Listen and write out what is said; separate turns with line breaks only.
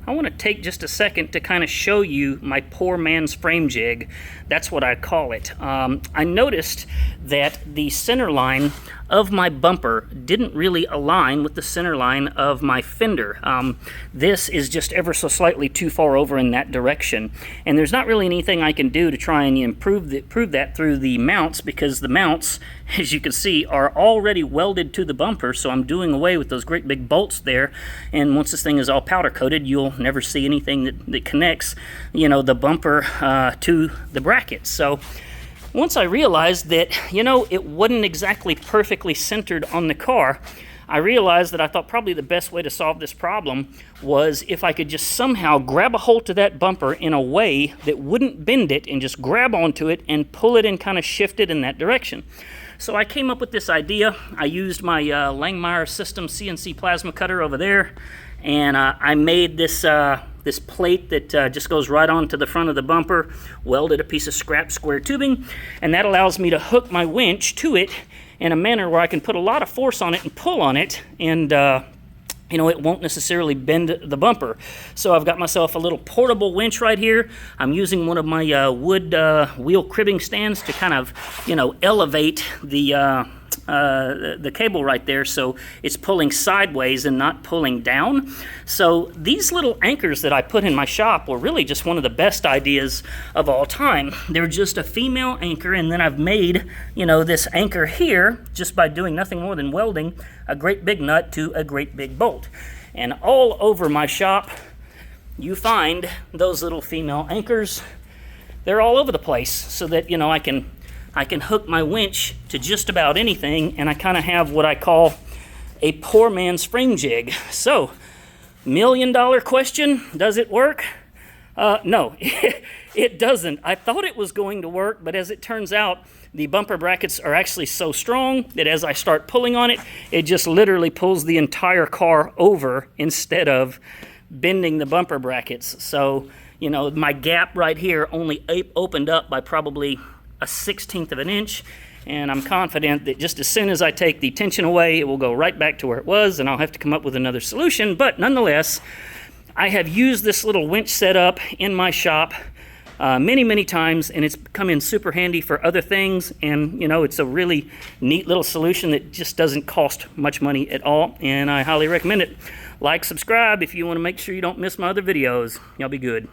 I want to take just a second to kind of show you my poor man's frame jig. That's what I call it. I noticed that the center line of my bumper didn't really align with the center line of my fender. This is just ever so slightly too far over in that direction, and there's not really anything I can do to try and prove that through the mounts, because the mounts, as you can see, are already welded to the bumper, so I'm doing away with those great big bolts there. And once this thing is all powder coated, you'll never see anything that connects, you know, the bumper to the brackets. So once I realized that, you know, it wasn't exactly perfectly centered on the car, I realized that I thought probably the best way to solve this problem was if I could just somehow grab a hold to that bumper in a way that wouldn't bend it, and just grab onto it and pull it and kind of shift it in that direction. So I came up with this idea. I used my Langmuir System CNC plasma cutter over there, and I made this this plate that just goes right onto the front of the bumper, welded a piece of scrap square tubing, and that allows me to hook my winch to it in a manner where I can put a lot of force on it and pull on it, and you know, it won't necessarily bend the bumper. So I've got myself a little portable winch right here. I'm using one of my wood wheel cribbing stands to kind of, you know, elevate the cable right there, so it's pulling sideways and not pulling down. So these little anchors that I put in my shop were really just one of the best ideas of all time. They're just a female anchor, and then I've made, you know, this anchor here just by doing nothing more than welding a great big nut to a great big bolt. And all over my shop you find those little female anchors. They're all over the place, so that, you know, I can hook my winch to just about anything, and I kind of have what I call a poor man's frame jig. So, $1,000,000 question, does it work? No, it doesn't. I thought it was going to work, but as it turns out, the bumper brackets are actually so strong that as I start pulling on it, it just literally pulls the entire car over instead of bending the bumper brackets. So, you know, my gap right here only opened up by probably 1/16 of an inch, and I'm confident that just as soon as I take the tension away, it will go right back to where it was, and I'll have to come up with another solution. But nonetheless, I have used this little winch setup in my shop many times, and it's come in super handy for other things. And, you know, it's a really neat little solution that just doesn't cost much money at all, and I highly recommend it. Like, subscribe if you want to make sure you don't miss my other videos. Y'all be good.